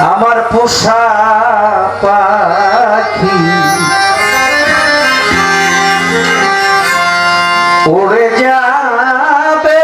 আমার পোষা পাখি উড়ে যাবে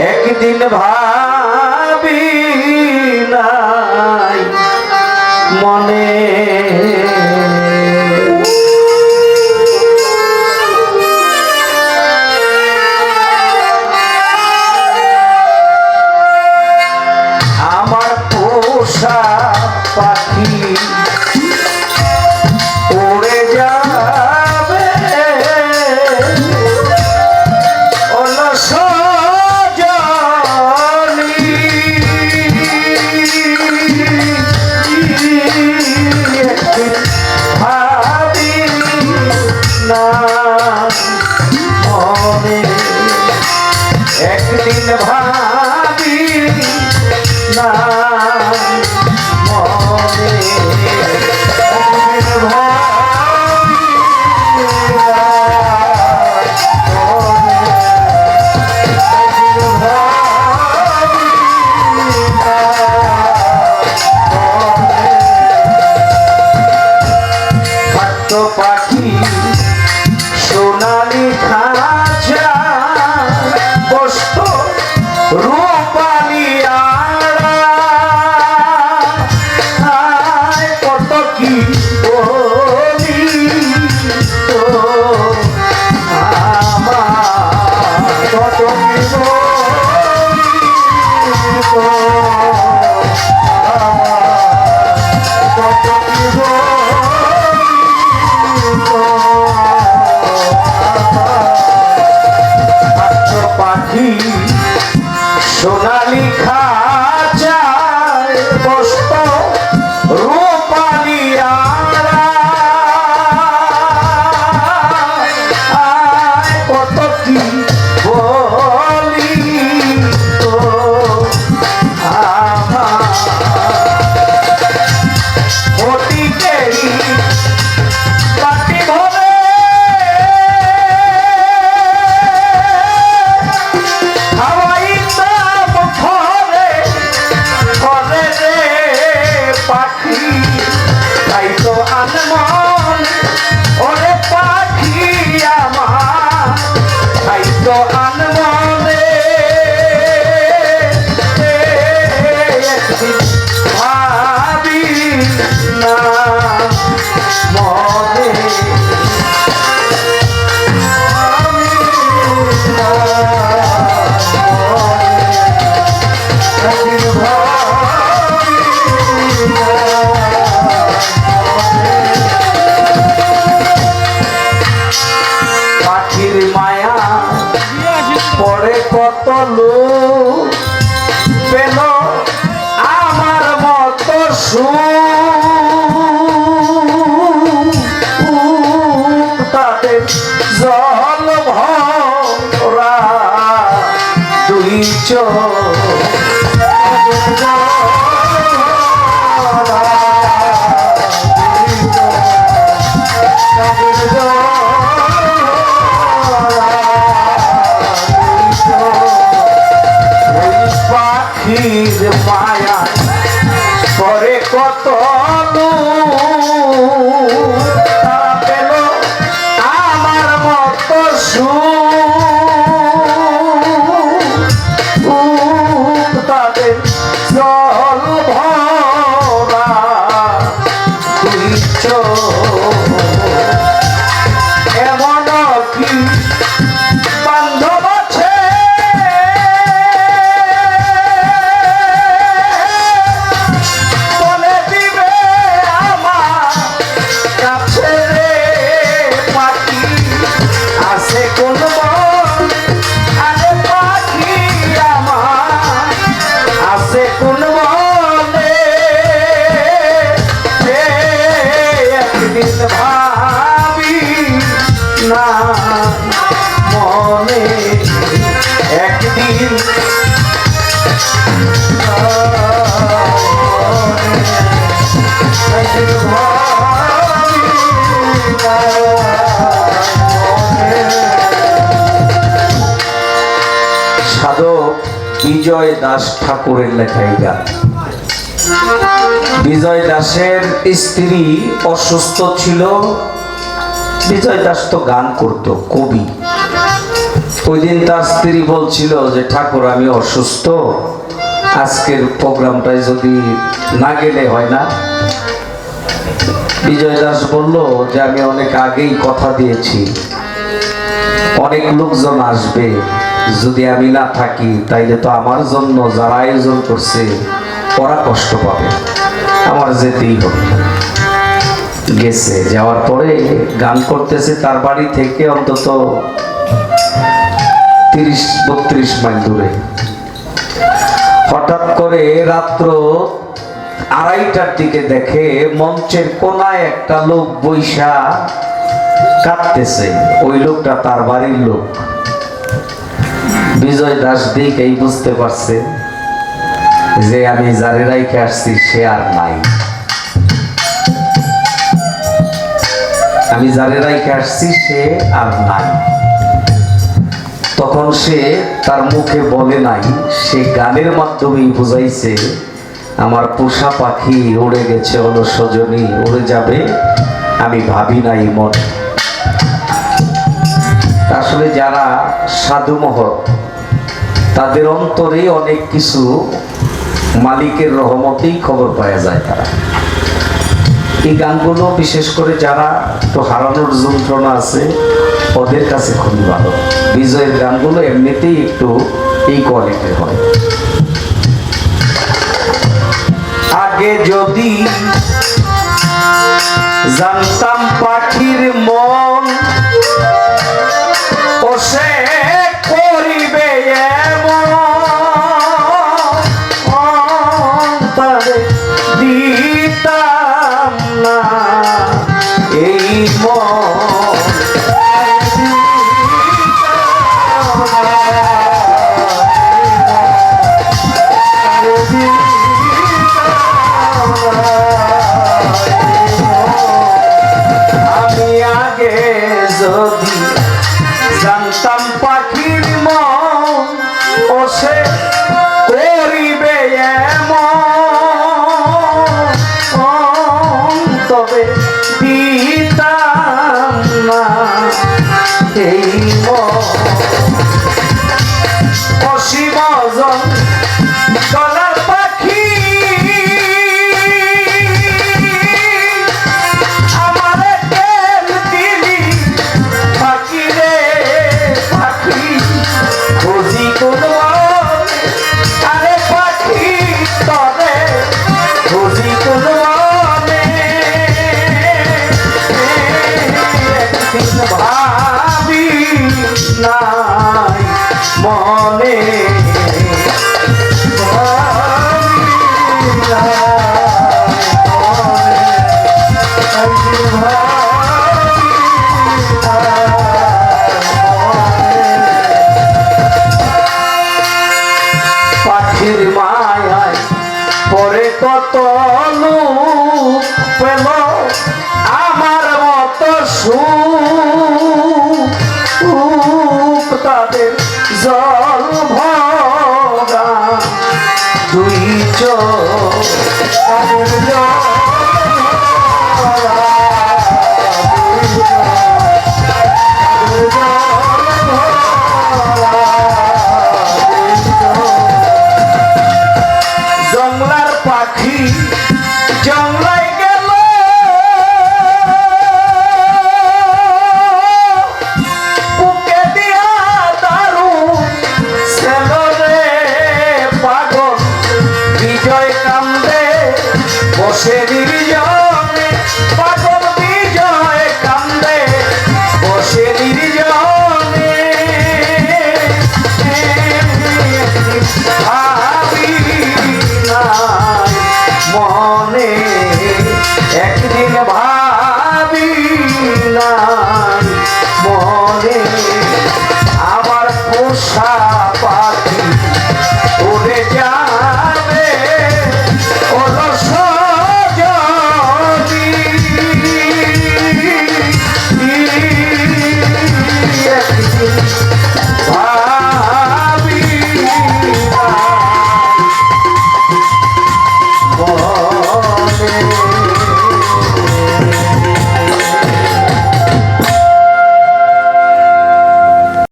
একদিন ভাবি নাই মনে আমার পোষা পাখি উড়ে যাবে অলস একদিন ভাবি না মনে পাখি সোনালি খাঁচা বসত রূপালি আড়ায় কত কি বলি তো আমার কত কি বলি তো কত কি পাখি সোনালি খাঁচায় বসত রূপালি আড়ায় কত কি বলি তো আমার ফটিকেরি পাটি ভরে আনমন ওরে পাখি আমার খাইতো আনমনে ভাবি না মনে মায়া পরে কত লোক পেল আমার মতো তাদের জল ভরা দুই চোখ মায়া করে কত তারা পেল আমার মতো তাদের জল ভরা দুই চোখ এমন কি বান্ধব আছে ভাবি না মনে একদিন বিজয় দাস ঠাকুরের লেখা এই গান। বিজয় দাসের স্ত্রী অসুস্থ ছিল। বিজয় দাস তো গান করতো, কবি। ওই দিন তার স্ত্রী বলছিল যে ঠাকুর আমি অসুস্থ, আজকের প্রোগ্রামটায় যদি না গেলে হয় না। বিজয় দাস বলল যে আমি অনেক আগেই কথা দিয়েছি, অনেক লোকজন আসবে, যদি আমি না থাকি তাইলে তো আমার জন্য যারা আয়োজন করছে ওরা কষ্ট পাবে, আমার যেতেই হবে। গেছে, যাওয়ার পরে গান করতেছে তার বাড়ি থেকে অন্তত 30-32 মাইল দূরে। হঠাৎ করে রাত্র 2:30টার দিকে দেখে মঞ্চের কোনায় একটা লোক বৈশা কাঁদতেছে। ওই লোকটা তার বাড়ির লোক। বিজয় দাস দেখেই বুঝতে পারছে যে আমি যারে রাইখে আসছি সে আর নাই, আমি যারে রাইখে আসছি সে আর নাই। তখন সে তার মুখে বলে নাই, সে গানের মাধ্যমেই বুঝাইছে আমার পোষা পাখি উড়ে গেছে হলো সজনী, উড়ে যাবে আমি ভাবি নাই মন। আসলে যারা সাধু মহৎ তাদের অন্তরে অনেক কিছু মালিকের রহমতেই খবর পাওয়া যায়। তারা এই গানগুলো বিশেষ করে যারা একটু হারানোর যন্ত্রণা আছে ওদের কাছে খুবই ভালো। বিজয়ের গানগুলো এমনিতেই একটু এই কোয়ালিটির হয়। আগে যদি জানতাম পাখির মন ও সে করিবে এমন, তারে দিতাম না এই মন। আমি আগে যদি জানতাম পাখির মন ও সে করিবে এমন, তবে দিতাম না এই মন। অসীম গলার পাখি আমারে তেল দিলি পাখি রে পাখি, খুঁজি কোনো আরে পাখি তবে খুঁজি কোনো একদিন ভাবি নাই মনে, পাখির মায়ায় পরে কত লোক পেল আমার মতো সুখ, তাদের জল ভরা দুই চোখ, তাদের জল ভরা দুই চোখ, তাদের জল ভরা দুই চোখ। জংলার পাখি জংলায়